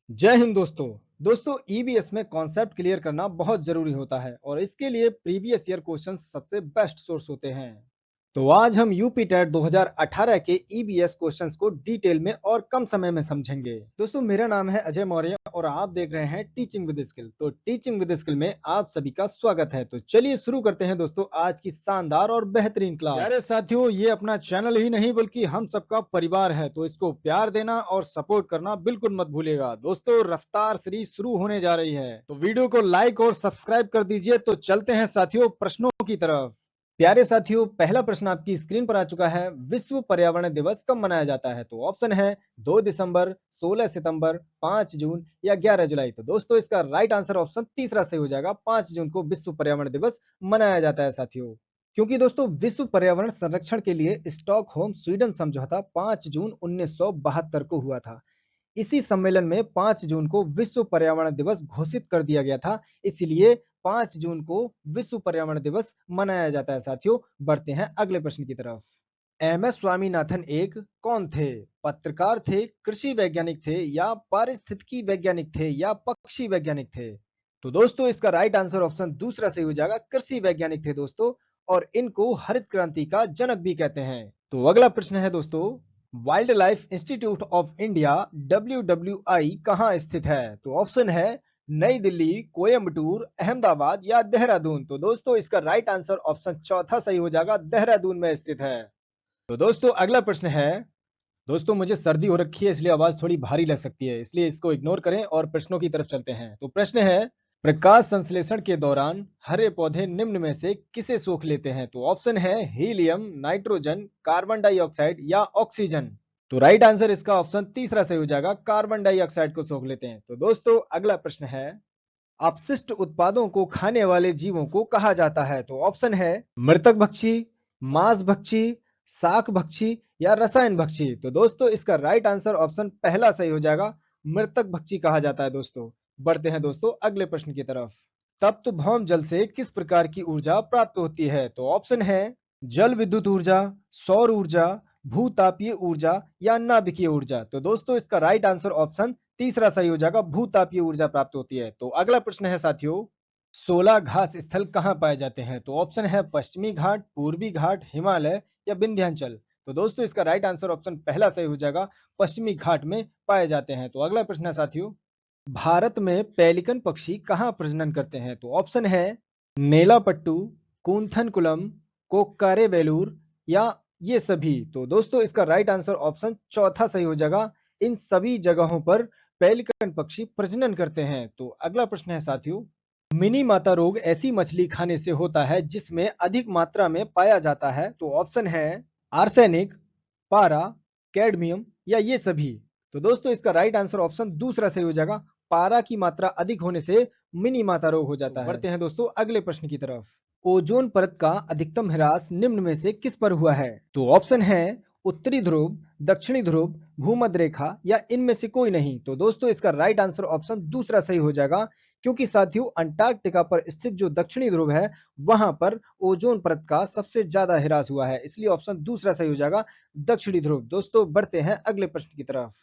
जय हिंद दोस्तों ईबीएस में कॉन्सेप्ट क्लियर करना बहुत जरूरी होता है और इसके लिए प्रीवियस ईयर क्वेश्चंस सबसे बेस्ट सोर्स होते हैं। तो आज हम यूपी टेट 2018 के ईबीएस क्वेश्चंस को डिटेल में और कम समय में समझेंगे। दोस्तों मेरा नाम है अजय मौर्य और आप देख रहे हैं टीचिंग विद स्किल। तो टीचिंग विद स्किल में आप सभी का स्वागत है। तो चलिए शुरू करते हैं दोस्तों आज की शानदार और बेहतरीन क्लास। प्यारे साथियों, ये अपना चैनल ही नहीं बल्कि हम सबका परिवार है, तो इसको प्यार देना और सपोर्ट करना बिल्कुल मत भूलिएगा। दोस्तों रफ्तार सीरीज शुरू होने जा रही है, तो वीडियो को लाइक और सब्सक्राइब कर दीजिए। तो चलते हैं साथियों प्रश्नों की तरफ। प्यारे साथियों, पहला प्रश्न आपकी स्क्रीन पर आ चुका है। विश्व पर्यावरण दिवस कब मनाया जाता है? तो ऑप्शन है 2 दिसंबर, 16 सितंबर, 5 जून या 11 जुलाई। तो दोस्तों इसका राइट आंसर ऑप्शन तीसरा सही हो जाएगा। 5 जून को विश्व पर्यावरण दिवस मनाया जाता है साथियों। क्योंकि दोस्तों विश्व पर्यावरण संरक्षण के लिए स्टॉकहोम स्वीडन समझौता 5 जून 1972 को हुआ था। इसी सम्मेलन में 5 जून को विश्व पर्यावरण दिवस घोषित कर दिया गया था, इसलिए 5 जून को विश्व पर्यावरण दिवस मनाया जाता है साथियों। बढ़ते हैं अगले प्रश्न की तरफ। एम एस स्वामीनाथन एक कौन थे? पत्रकार थे, कृषि वैज्ञानिक थे या पारिस्थितिकी वैज्ञानिक थे या पक्षी वैज्ञानिक थे? तो दोस्तों इसका राइट आंसर ऑप्शन दूसरा सही हो जाएगा। कृषि वैज्ञानिक थे दोस्तों, और इनको हरित क्रांति का जनक भी कहते हैं। तो अगला प्रश्न है दोस्तों, wild life institute of India WWI कहाँ स्थित है? तो ऑप्शन है नई दिल्ली, कोयम्बटूर, अहमदाबाद या देहरादून। तो दोस्तों इसका राइट आंसर ऑप्शन चौथा सही हो जाएगा, देहरादून में स्थित है। तो दोस्तों अगला प्रश्न है। दोस्तों मुझे सर्दी हो रखी है, इसलिए आवाज थोड़ी भारी लग सकती है, इसलिए इसको इग्नोर करें और प्रश्नों की तरफ चलते हैं। तो प्रश्न है, प्रकाश संश्लेषण के दौरान हरे पौधे निम्न में से किसे सोख लेते हैं? तो ऑप्शन है हीलियम, नाइट्रोजन, कार्बन डाइऑक्साइड या ऑक्सीजन। तो राइट आंसर इसका ऑप्शन तीसरा सही हो जाएगा, कार्बन डाइऑक्साइड को सोख लेते हैं। तो दोस्तों अगला प्रश्न है, अपशिष्ट उत्पादों को खाने वाले जीवों को कहा जाता है? तो ऑप्शन है मृतक भक्षी, मांस भक्षी, शाक भक्षी या रसायन भक्षी। तो दोस्तों इसका राइट आंसर ऑप्शन पहला सही हो जाएगा, मृतक भक्षी कहा जाता है दोस्तों। बढ़ते हैं दोस्तों अगले प्रश्न की तरफ। तप्त भौम जल से किस प्रकार की ऊर्जा प्राप्त होती है? तो ऑप्शन है जल विद्युत ऊर्जा, सौर ऊर्जा, भूतापीय ऊर्जा या नाभिकीय ऊर्जा। तो दोस्तों इसका राइट आंसर ऑप्शन तीसरा सही हो जाएगा, भूतापीय ऊर्जा प्राप्त होती है। तो अगला प्रश्न है साथियों, 16 घास स्थल कहाँ पाए जाते हैं? तो ऑप्शन है पश्चिमी घाट, पूर्वी घाट, हिमालय या विंध्याचल। तो दोस्तों इसका राइट आंसर ऑप्शन पहला सही हो जाएगा, पश्चिमी घाट में पाए जाते हैं। तो अगला प्रश्न है साथियों, भारत में पेलिकन पक्षी कहाँ प्रजनन करते हैं? तो ऑप्शन है नेलापट्टू, कूंथनकुलम, कोक्कारेवेलूर या ये सभी। तो दोस्तों इसका राइट आंसर ऑप्शन चौथा सही हो जाएगा, इन सभी जगहों पर पेलिकन पक्षी प्रजनन करते हैं। तो अगला प्रश्न है साथियों, मिनी माता रोग ऐसी मछली खाने से होता है जिसमें अधिक मात्रा में पाया जाता है। तो ऑप्शन है आर्सेनिक, पारा, कैडमियम या ये सभी। तो दोस्तों इसका राइट आंसर ऑप्शन दूसरा सही हो जाएगा, पारा की मात्रा अधिक होने से मिनी माता रोग हो जाता है। बढ़ते हैं दोस्तों अगले प्रश्न की तरफ। ओजोन परत का अधिकतम ह्रास निम्न में से किस पर हुआ है? तो ऑप्शन है उत्तरी ध्रुव, दक्षिणी ध्रुव, भूमध्य रेखा या इनमें से कोई नहीं। तो दोस्तों इसका राइट आंसर ऑप्शन दूसरा सही हो जाएगा, क्योंकि साथियों अंटार्कटिका पर स्थित जो दक्षिणी ध्रुव है वहां पर ओजोन परत का सबसे ज्यादा ह्रास हुआ है, इसलिए ऑप्शन दूसरा सही हो जाएगा, दक्षिणी ध्रुव। दोस्तों बढ़ते हैं अगले प्रश्न की तरफ।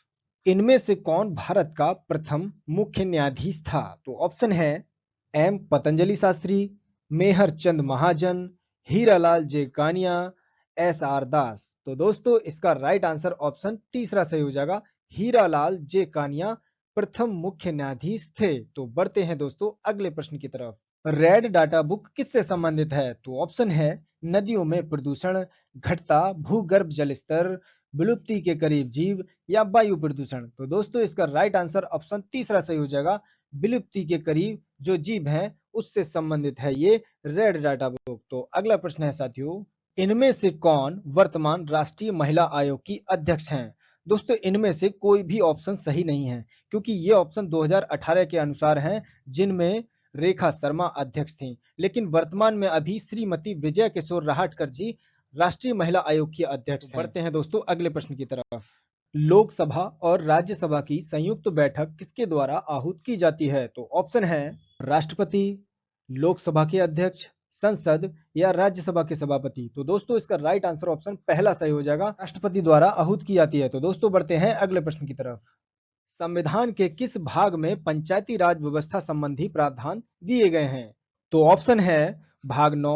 इनमें से कौन भारत का प्रथम मुख्य न्यायाधीश था? तो ऑप्शन है एम पतंजलि शास्त्री, मेहर चंद महाजन, हीरालाल जेकानिया, SR दास। तो दोस्तों इसका राइट आंसर ऑप्शन तीसरा सही हो जाएगा, हीरालाल जेकानिया प्रथम मुख्य न्यायाधीश थे। तो बढ़ते हैं दोस्तों अगले प्रश्न की तरफ। रेड डाटा बुक किससे संबंधित है? तो ऑप्शन है नदियों में प्रदूषण, घटता भूगर्भ जल स्तर, विलुप्ति के करीब जीव या वायु प्रदूषण। तो दोस्तों इसका राइट आंसर ऑप्शन तीसरा सही हो जाएगा, विलुप्ति के करीब जो जीव हैं उससे संबंधित है ये रेड डाटा बुक। तो अगला प्रश्न है साथियों, इनमें से कौन वर्तमान राष्ट्रीय महिला आयोग की अध्यक्ष हैं? दोस्तों इनमें से कोई भी ऑप्शन सही नहीं है, क्योंकि ये ऑप्शन 2018 के अनुसार हैं, जिनमें रेखा शर्मा अध्यक्ष थी, लेकिन वर्तमान में अभी श्रीमती विजय किशोर राहटकर जी राष्ट्रीय महिला आयोग की अध्यक्ष हैं। बढ़ते हैं दोस्तों अगले प्रश्न की तरफ। लोकसभा और राज्यसभा की संयुक्त बैठक किसके द्वारा आहूत की जाती है? तो ऑप्शन है राष्ट्रपति, लोकसभा के अध्यक्ष, संसद या राज्यसभा के सभापति। तो दोस्तों इसका राइट आंसर ऑप्शन पहला सही हो जाएगा, राष्ट्रपति द्वारा आहूत की जाती है। तो दोस्तों बढ़ते हैं अगले प्रश्न की तरफ। संविधान के किस भाग में पंचायती राज व्यवस्था संबंधी प्रावधान दिए गए हैं? तो ऑप्शन है भाग 9,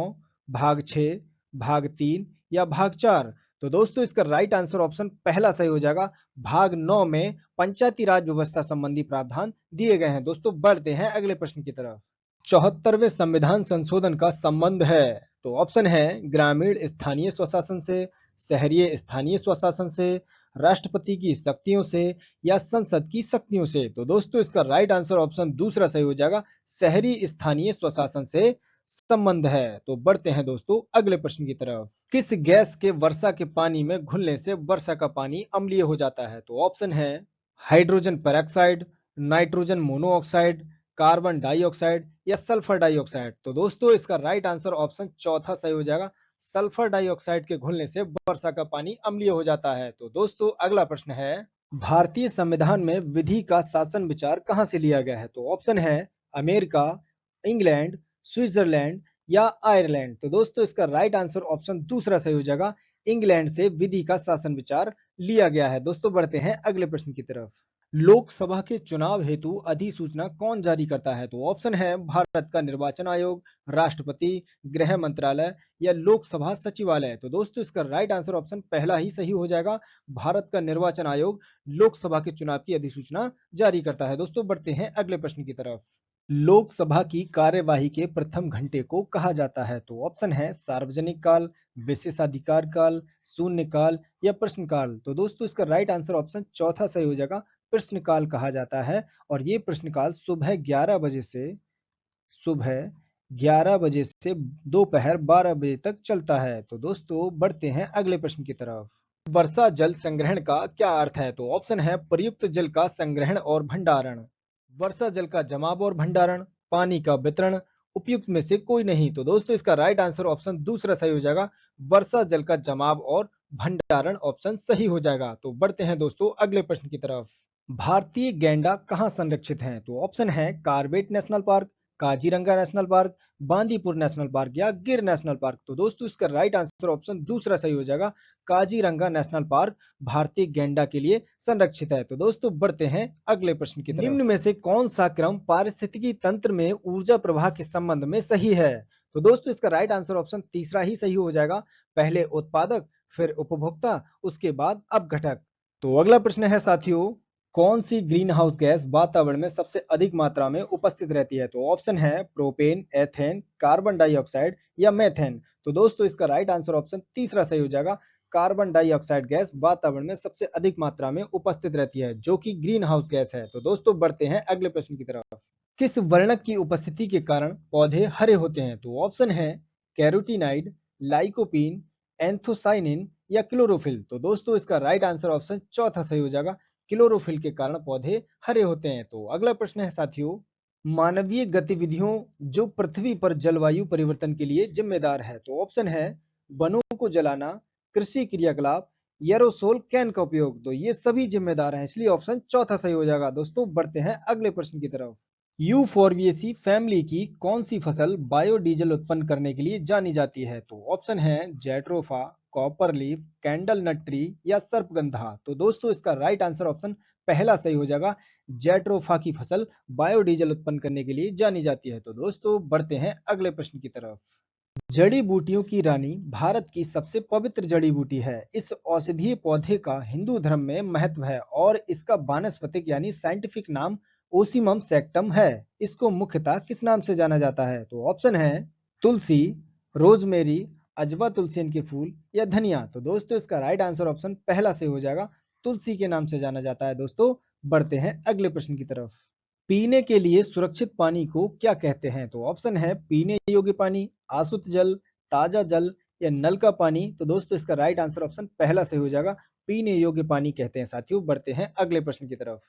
भाग 6, भाग 3 या भाग 4। तो दोस्तों इसका राइट आंसर ऑप्शन पहला सही हो जाएगा। भाग 9 में पंचायती राज व्यवस्था संबंधी प्रावधान दिए गए हैं। दोस्तों बढ़ते हैं अगले प्रश्न की तरफ। 74वें संविधान संशोधन का संबंध है। तो ऑप्शन है ग्रामीण स्थानीय स्वशासन से, शहरीय स्थानीय स्वशासन से, राष्ट्रपति की शक्तियों से या संसद की शक्तियों से। तो दोस्तों इसका राइट आंसर ऑप्शन दूसरा सही हो जाएगा, शहरी स्थानीय स्वशासन से संबंध है। तो बढ़ते हैं दोस्तों अगले प्रश्न की तरफ। किस गैस के वर्षा के पानी में घुलने से वर्षा का पानी अम्लीय हो जाता है? तो ऑप्शन है hydrogen peroxide, nitrogen monoxide, carbon dioxide या सल्फर डाइऑक्साइड। तो दोस्तों इसका राइट आंसर ऑप्शन चौथा सही हो जाएगा, सल्फर डाइऑक्साइड के घुलने से वर्षा का पानी अम्लीय हो जाता है। तो दोस्तों अगला प्रश्न है, भारतीय संविधान में विधि का शासन विचार कहां से लिया गया है? तो ऑप्शन है अमेरिका, इंग्लैंड, स्विट्जरलैंड या आयरलैंड। तो दोस्तों इसका राइट आंसर ऑप्शन दूसरा सही हो जाएगा, इंग्लैंड से विधि का शासन विचार लिया गया है। दोस्तों बढ़ते हैं अगले प्रश्न की तरफ। लोकसभा के चुनाव हेतु अधिसूचना कौन जारी करता है? तो ऑप्शन है भारत का निर्वाचन आयोग, राष्ट्रपति, गृह मंत्रालय या लोकसभा सचिवालय। तो दोस्तों इसका राइट आंसर ऑप्शन पहला ही सही हो जाएगा, भारत का निर्वाचन आयोग लोकसभा के चुनाव की अधिसूचना जारी करता है। दोस्तों बढ़ते हैं अगले प्रश्न की तरफ। लोकसभा की कार्यवाही के प्रथम घंटे को कहा जाता है? तो ऑप्शन है सार्वजनिक काल, विशेषाधिकार काल, शून्यकाल या प्रश्नकाल। तो दोस्तों इसका राइट आंसर ऑप्शन चौथा सही हो जाएगा, प्रश्नकाल कहा जाता है। और ये प्रश्नकाल सुबह 11 बजे से दोपहर 12 बजे तक चलता है। तो दोस्तों बढ़ते हैं अगले प्रश्न की तरफ। वर्षा जल संग्रहण का क्या अर्थ है? तो ऑप्शन है प्रयुक्त जल का संग्रहण और भंडारण, वर्षा जल का जमाव और भंडारण, पानी का वितरण, उपयुक्त में से कोई नहीं। तो दोस्तों इसका राइट आंसर ऑप्शन दूसरा सही हो जाएगा, वर्षा जल का जमाव और भंडारण ऑप्शन सही हो जाएगा। तो बढ़ते हैं दोस्तों अगले प्रश्न की तरफ। भारतीय गैंडा कहाँ संरक्षित हैं? तो ऑप्शन है Corbett national park, Kaziranga national park, Bandipur national park या गिर नेशनल पार्क। तो दोस्तों इसका राइट आंसर ऑप्शन दूसरा सही हो जाएगा, काजीरंगा नेशनल पार्क भारतीय गैंडा के लिए संरक्षित है। तो दोस्तों बढ़ते हैं अगले प्रश्न की तरफ। निम्न में से कौन सा क्रम पारिस्थितिकी तंत्र में ऊर्जा प्रवाह के संबंध में सही है? तो दोस्तों इसका राइट आंसर ऑप्शन तीसरा ही सही हो जाएगा, पहले उत्पादक फिर उपभोक्ता उसके बाद अपघटक। तो अगला प्रश्न है साथियों, कौन सी ग्रीन हाउस गैस वातावरण में सबसे अधिक मात्रा में उपस्थित रहती है? तो ऑप्शन है प्रोपेन, एथेन, कार्बन डाइऑक्साइड या मेथेन। तो दोस्तों इसका राइट आंसर ऑप्शन तीसरा सही हो जाएगा, कार्बन डाइऑक्साइड गैस वातावरण में सबसे अधिक मात्रा में उपस्थित रहती है, जो कि ग्रीन हाउस गैस है। तो दोस्तों बढ़ते हैं अगले प्रश्न की तरफ। किस वर्णक की उपस्थिति के कारण पौधे हरे होते हैं? तो ऑप्शन है कैरोटीनाइड, लाइकोपीन, एंथोसाइनिन या क्लोरोफिल। तो दोस्तों इसका राइट आंसर ऑप्शन चौथा सही हो जाएगा, क्लोरोफिल के कारण पौधे हरे होते हैं। तो अगला प्रश्न है साथियों, मानवीय गतिविधियों जो पृथ्वी पर जलवायु परिवर्तन के लिए जिम्मेदार है। तो ऑप्शन है वनों को जलाना, कृषि क्रियाकलाप, एरोसोल कैन का उपयोग। तो ये सभी जिम्मेदार हैं, इसलिए ऑप्शन चौथा सही हो जाएगा। दोस्तों बढ़ते हैं अगले प्रश्न की तरफ। यूफोर्बिएसी फैमिली की कौन सी फसल बायोडीजल उत्पन्न करने के लिए जानी जाती है? तो ऑप्शन है जेट्रोफा, कॉपर लीफ, कैंडल नट ट्री या सर्पगंधा। तो दोस्तों इसका राइट आंसर ऑप्शन पहला सही हो जाएगा, जेट्रोफा की फसल बायोडीजल उत्पन्न करने के लिए जानी जाती है। तो दोस्तों बढ़ते हैं अगले प्रश्न की तरफ। जड़ी बूटियों की रानी भारत की सबसे पवित्र जड़ी बूटी है। इस औषधीय पौधे का हिंदू धर्म में महत्व है और इसका वानस्पतिक यानी साइंटिफिक नाम ओसिमम सैक्टम है। इसको मुख्यतः किस नाम से जाना जाता है? तो ऑप्शन है तुलसी, रोजमेरी, अजवा तुलसी के फूल या धनिया। तो दोस्तों इसका राइट आंसर ऑप्शन पहला से हो जाएगा, तुलसी के नाम से जाना जाता है। दोस्तों बढ़ते हैं अगले प्रश्न की तरफ। पीने के लिए सुरक्षित पानी को क्या कहते हैं? तो ऑप्शन है पीने योग्य पानी, आशुद्ध जल, ताजा जल या नल का पानी। तो दोस्तों इसका राइट आंसर ऑप्शन पहला से हो जाएगा, पीने योग्य पानी कहते हैं। साथियों बढ़ते हैं अगले प्रश्न की तरफ।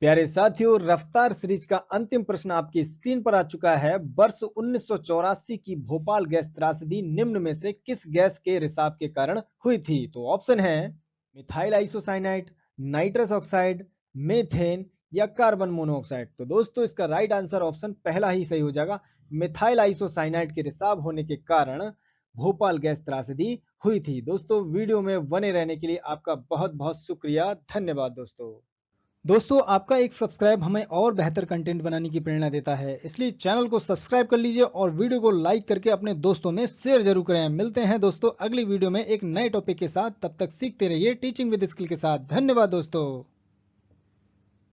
प्यारे साथियों, रफ्तार सीरीज का अंतिम प्रश्न आपकी स्क्रीन पर आ चुका है। वर्ष 1984 की भोपाल गैस त्रासदी निम्न में से किस गैस के रिसाव के कारण हुई थी? तो ऑप्शन है methyl isocyanide, nitrous oxide, methane या कार्बन मोनोऑक्साइड। तो दोस्तों इसका राइट आंसर ऑप्शन पहला ही सही हो जाएगा, मिथाइल आइसोसाइनाइड के रिसाव होने के कारण भोपाल गैस त्रासदी हुई थी। दोस्तों वीडियो में बने रहने के लिए आपका बहुत बहुत शुक्रिया, धन्यवाद दोस्तों। दोस्तों आपका एक सब्सक्राइब हमें और बेहतर कंटेंट बनाने की प्रेरणा देता है, इसलिए चैनल को सब्सक्राइब कर लीजिए और वीडियो को लाइक करके अपने दोस्तों में शेयर जरूर करें। मिलते हैं दोस्तों अगली वीडियो में एक नए टॉपिक के साथ, तब तक सीखते रहिए टीचिंग विद स्किल के साथ। धन्यवाद दोस्तों।